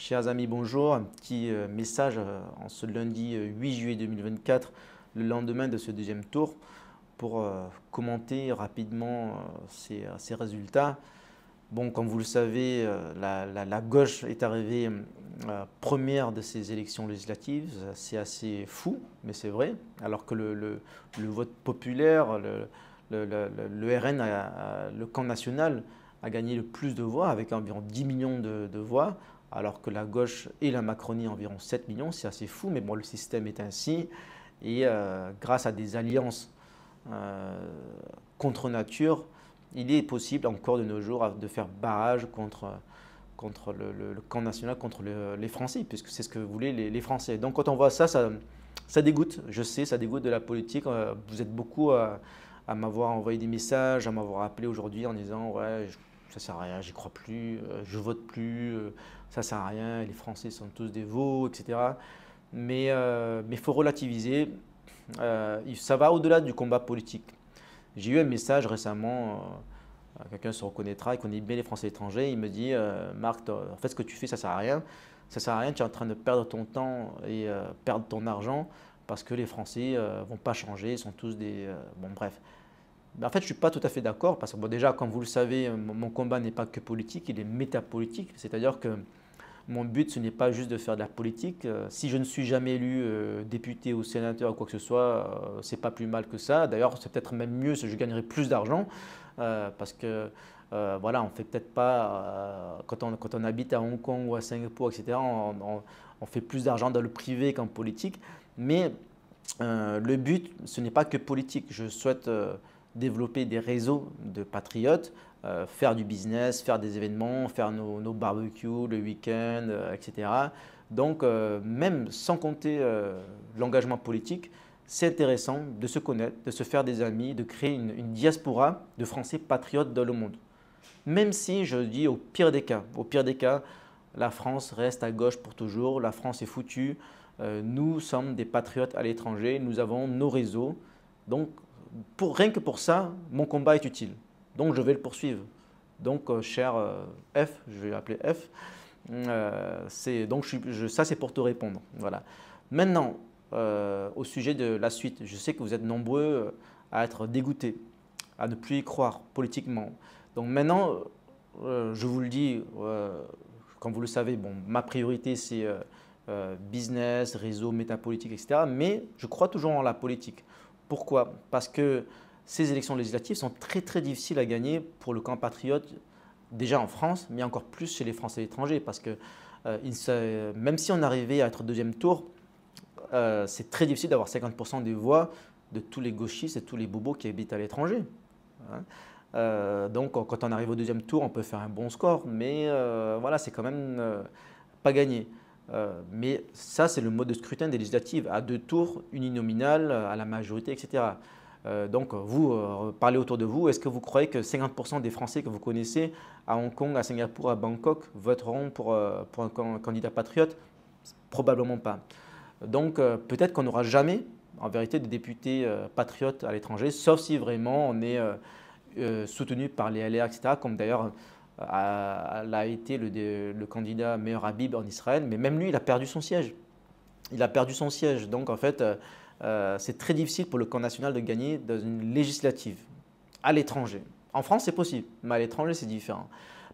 Chers amis, bonjour. Un petit message en ce lundi 8 juillet 2024, le lendemain de ce deuxième tour, pour commenter rapidement ces résultats. Bon, comme vous le savez, la gauche est arrivée première de ces élections législatives. C'est assez fou, mais c'est vrai. Alors que le vote populaire, le RN, le camp national, a gagné le plus de voix, avec environ 10 millions de voix, alors que la gauche et la Macronie environ 7 millions. C'est assez fou, mais bon, le système est ainsi. Et grâce à des alliances contre nature, il est possible encore de nos jours de faire barrage contre le camp national, contre les Français, puisque c'est ce que voulaient les Français. Donc quand on voit ça, ça dégoûte. Je sais, ça dégoûte de la politique. Vous êtes beaucoup à m'avoir envoyé des messages, à m'avoir appelé aujourd'hui en disant « ouais, ça sert à rien, j'y crois plus, je vote plus, ça sert à rien, les Français sont tous des veaux, etc. » Mais il faut relativiser. Ça va au-delà du combat politique. J'ai eu un message récemment, quelqu'un se reconnaîtra, il connaît bien les Français étrangers, il me dit Marc, en fait ce que tu fais ça sert à rien, ça sert à rien, tu es en train de perdre ton temps et perdre ton argent parce que les Français ne vont pas changer, ils sont tous des… bon bref. En fait je ne suis pas tout à fait d'accord parce que bon, déjà comme vous le savez, mon combat n'est pas que politique, il est métapolitique, c'est-à-dire que mon but, ce n'est pas juste de faire de la politique. Si je ne suis jamais élu député ou sénateur ou quoi que ce soit, c'est pas plus mal que ça. D'ailleurs, c'est peut-être même mieux si je gagnerais plus d'argent parce que voilà, on fait peut-être pas, quand on habite à Hong Kong ou à Singapour, etc., on fait plus d'argent dans le privé qu'en politique. Mais le but, ce n'est pas que politique. Je souhaite développer des réseaux de patriotes, faire du business, faire des événements, faire nos barbecues le week-end, etc. Donc, même sans compter l'engagement politique, c'est intéressant de se connaître, de se faire des amis, de créer une diaspora de Français patriotes dans le monde. Même si, je dis au pire des cas, la France reste à gauche pour toujours, la France est foutue, nous sommes des patriotes à l'étranger, nous avons nos réseaux. Donc, rien que pour ça, mon combat est utile. Donc, je vais le poursuivre. Donc, cher F, je vais l'appeler F, ça c'est pour te répondre. Voilà. Maintenant, au sujet de la suite, je sais que vous êtes nombreux à être dégoûtés, à ne plus y croire politiquement. Donc maintenant, je vous le dis, comme vous le savez, bon, ma priorité c'est business, réseau, métapolitique, etc. Mais je crois toujours en la politique. Pourquoi? Parce que ces élections législatives sont très très difficiles à gagner pour le camp patriote, déjà en France, mais encore plus chez les Français étrangers. Parce que même si on arrivait à être deuxième tour, c'est très difficile d'avoir 50% des voix de tous les gauchistes et tous les bobos qui habitent à l'étranger. Donc quand on arrive au deuxième tour, on peut faire un bon score, mais voilà, c'est quand même pas gagné. Mais ça, c'est le mode de scrutin des législatives, à 2 tours, uninominal, à la majorité, etc. Donc vous, parlez autour de vous, est-ce que vous croyez que 50% des Français que vous connaissez à Hong Kong, à Singapour, à Bangkok voteront pour un candidat patriote? Probablement pas. Donc peut-être qu'on n'aura jamais, en vérité, de députés patriotes à l'étranger, sauf si vraiment on est soutenu par les LR, etc., comme d'ailleurs l'a été le candidat Meir Habib en Israël, mais même lui, il a perdu son siège. Il a perdu son siège. Donc en fait, c'est très difficile pour le camp national de gagner dans une législative à l'étranger. En France, c'est possible, mais à l'étranger, c'est différent.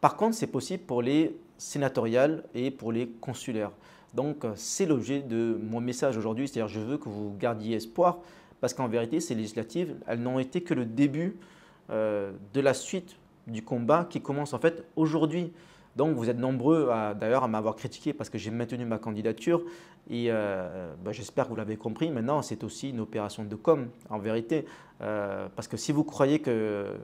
Par contre, c'est possible pour les sénatoriales et pour les consulaires. Donc, c'est l'objet de mon message aujourd'hui, c'est-à-dire je veux que vous gardiez espoir, parce qu'en vérité, ces législatives, elles n'ont été que le début de la suite du combat qui commence en fait aujourd'hui. Donc vous êtes nombreux d'ailleurs à m'avoir critiqué parce que j'ai maintenu ma candidature et j'espère que vous l'avez compris. Maintenant, c'est aussi une opération de com en vérité. Parce que si vous croyez que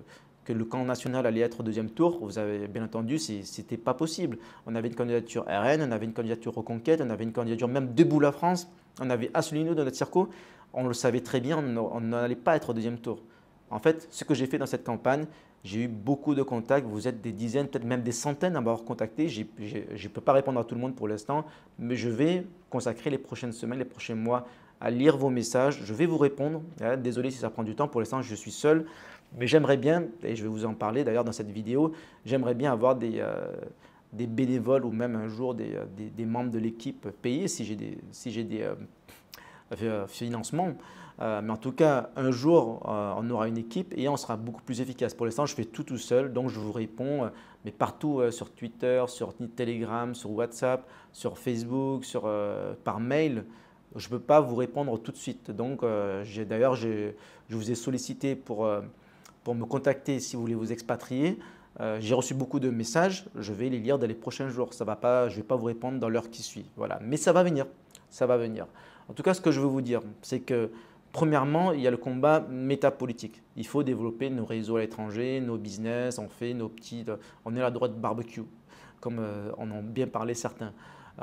le camp national allait être au deuxième tour, vous avez bien entendu, ce n'était pas possible. On avait une candidature RN, on avait une candidature Reconquête, on avait une candidature même Debout la France, on avait Asselineau dans notre circo. On le savait très bien, on n'allait pas être au deuxième tour. En fait, ce que j'ai fait dans cette campagne, j'ai eu beaucoup de contacts, vous êtes des dizaines, peut-être même des centaines à m'avoir contacté. Je ne peux pas répondre à tout le monde pour l'instant, mais je vais consacrer les prochaines semaines, les prochains mois à lire vos messages. Je vais vous répondre. Désolé si ça prend du temps, pour l'instant je suis seul, mais j'aimerais bien, et je vais vous en parler d'ailleurs dans cette vidéo, j'aimerais bien avoir des bénévoles ou même un jour des membres de l'équipe payés si j'ai des financements. Mais en tout cas, un jour, on aura une équipe et on sera beaucoup plus efficace. Pour l'instant, je fais tout seul, donc je vous réponds, mais partout sur Twitter, sur Telegram, sur WhatsApp, sur Facebook, par mail. Je ne peux pas vous répondre tout de suite. Donc, d'ailleurs, je vous ai sollicité pour me contacter si vous voulez vous expatrier. J'ai reçu beaucoup de messages, je vais les lire dans les prochains jours. Ça va pas, je ne vais pas vous répondre dans l'heure qui suit. Voilà. Mais ça va venir, ça va venir. En tout cas, ce que je veux vous dire, c'est que premièrement, il y a le combat métapolitique. Il faut développer nos réseaux à l'étranger, nos business, on est à la droite barbecue, comme en ont bien parlé certains.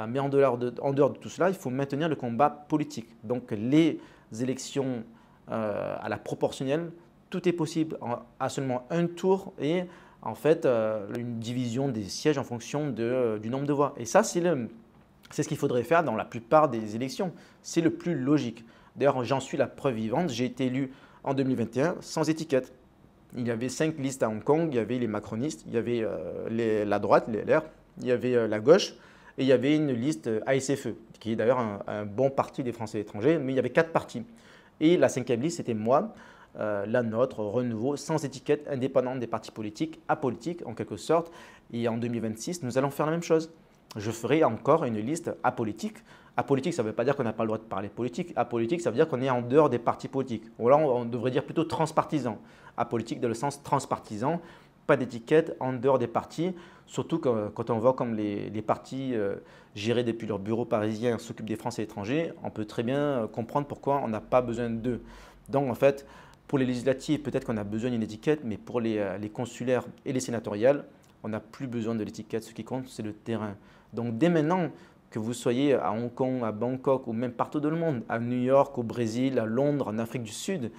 Mais en dehors de tout cela, il faut maintenir le combat politique. Donc les élections à la proportionnelle, tout est possible à seulement un tour et en fait une division des sièges en fonction du nombre de voix. Et ça, c'est ce qu'il faudrait faire dans la plupart des élections. C'est le plus logique. D'ailleurs, j'en suis la preuve vivante. J'ai été élu en 2021 sans étiquette. Il y avait 5 listes à Hong Kong. Il y avait les macronistes, il y avait la droite, les LR, il y avait la gauche et il y avait une liste ASFE, qui est d'ailleurs un bon parti des Français étrangers, mais il y avait 4 partis. Et la 5e liste, c'était moi, la nôtre, Renouveau, sans étiquette, indépendante des partis politiques, apolitique en quelque sorte. Et en 2026, nous allons faire la même chose. Je ferai encore une liste apolitique. Apolitique, ça ne veut pas dire qu'on n'a pas le droit de parler politique. Apolitique, ça veut dire qu'on est en dehors des partis politiques. Ou là, on devrait dire plutôt transpartisan. Apolitique dans le sens transpartisan, pas d'étiquette en dehors des partis. Surtout quand on voit comme les partis gérés depuis leur bureau parisien s'occupent des Français et étrangers, on peut très bien comprendre pourquoi on n'a pas besoin d'eux. Donc en fait, pour les législatives, peut-être qu'on a besoin d'une étiquette, mais pour les consulaires et les sénatoriales, on n'a plus besoin de l'étiquette. Ce qui compte, c'est le terrain. Donc dès maintenant, que vous soyez à Hong Kong, à Bangkok ou même partout dans le monde, à New York, au Brésil, à Londres, en Afrique du Sud,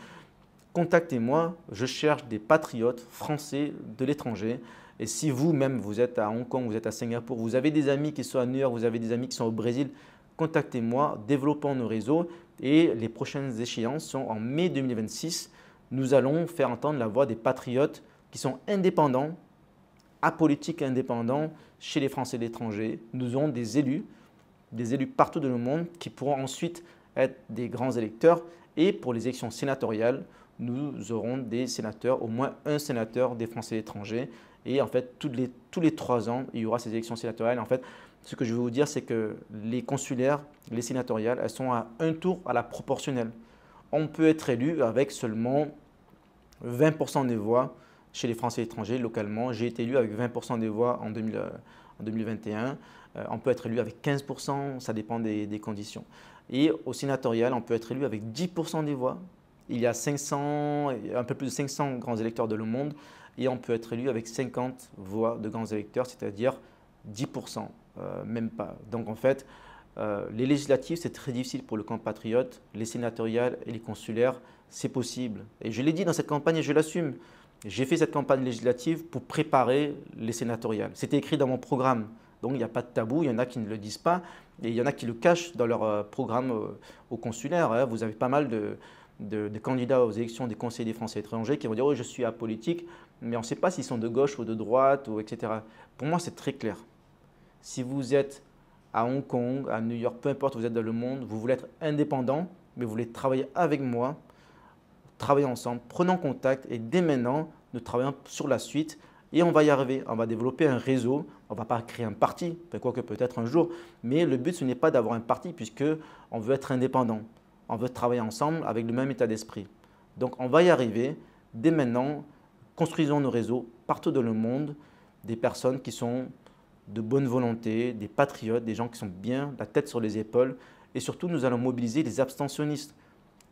contactez-moi. Je cherche des patriotes français de l'étranger. Et si vous-même, vous êtes à Hong Kong, vous êtes à Singapour, vous avez des amis qui sont à New York, vous avez des amis qui sont au Brésil, contactez-moi, développons nos réseaux. Et les prochaines échéances sont en mai 2026. Nous allons faire entendre la voix des patriotes qui sont indépendants, apolitiques et indépendants chez les Français de l'étranger. Nous aurons des élus partout dans le monde qui pourront ensuite être des grands électeurs. Et pour les élections sénatoriales, nous aurons des sénateurs, au moins un sénateur des Français de l'étranger. Et en fait, tous les 3 ans, il y aura ces élections sénatoriales. En fait, ce que je veux vous dire, c'est que les consulaires, les sénatoriales, elles sont à un tour à la proportionnelle. On peut être élu avec seulement 20% des voix chez les Français étrangers localement. J'ai été élu avec 20% des voix en 2021. On peut être élu avec 15%, ça dépend des conditions. Et au sénatorial, on peut être élu avec 10% des voix. Il y a un peu plus de 500 grands électeurs dans le monde et on peut être élu avec 50 voix de grands électeurs, c'est-à-dire 10%, même pas. Donc en fait, les législatives, c'est très difficile pour le camp patriote. Les sénatoriales et les consulaires, c'est possible. Et je l'ai dit dans cette campagne et je l'assume. J'ai fait cette campagne législative pour préparer les sénatoriales. C'était écrit dans mon programme. Donc il n'y a pas de tabou, il y en a qui ne le disent pas et il y en a qui le cachent dans leur programme au consulaire. Vous avez pas mal de candidats aux élections des conseillers des Français étrangers qui vont dire « oh, je suis apolitique », mais on ne sait pas s'ils sont de gauche ou de droite, etc. Pour moi, c'est très clair. Si vous êtes à Hong Kong, à New York, peu importe où vous êtes dans le monde, vous voulez être indépendant, mais vous voulez travailler avec moi, travailler ensemble, prenons contact et dès maintenant, nous travaillons sur la suite et on va y arriver. On va développer un réseau, on ne va pas créer un parti, quoique peut-être un jour, mais le but, ce n'est pas d'avoir un parti puisqu'on veut être indépendant. On veut travailler ensemble avec le même état d'esprit. Donc, on va y arriver. Dès maintenant, construisons nos réseaux partout dans le monde, des personnes qui sont de bonne volonté, des patriotes, des gens qui sont bien, la tête sur les épaules. Et surtout, nous allons mobiliser les abstentionnistes.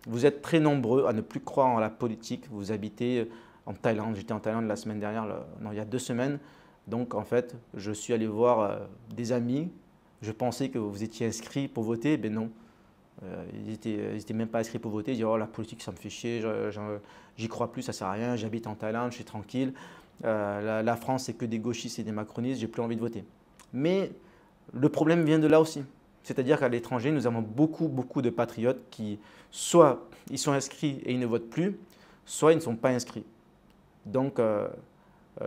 Vous êtes très nombreux à ne plus croire en la politique. Vous habitez en Thaïlande. J'étais en Thaïlande la semaine dernière, non, il y a 2 semaines. Donc, en fait, je suis allé voir des amis. Je pensais que vous étiez inscrits pour voter. Ben non. Ils n'étaient même pas inscrits pour voter. Ils disaient « oh, la politique, ça me fait chier, j'y crois plus, ça ne sert à rien, j'habite en Thaïlande, je suis tranquille. La France, c'est que des gauchistes et des macronistes, j'ai plus envie de voter. » Mais le problème vient de là aussi. C'est-à-dire qu'à l'étranger, nous avons beaucoup de patriotes qui, soit ils sont inscrits et ils ne votent plus, soit ils ne sont pas inscrits. Donc,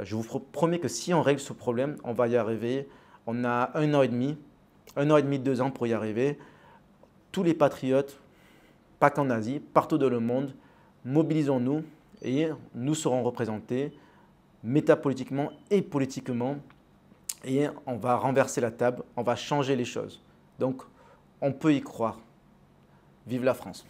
je vous promets que si on règle ce problème, on va y arriver On a 1 an et demi, 2 ans pour y arriver. Tous les patriotes, pas qu'en Asie, partout dans le monde, mobilisons-nous et nous serons représentés métapolitiquement et politiquement. Et on va renverser la table, on va changer les choses. Donc, on peut y croire. Vive la France!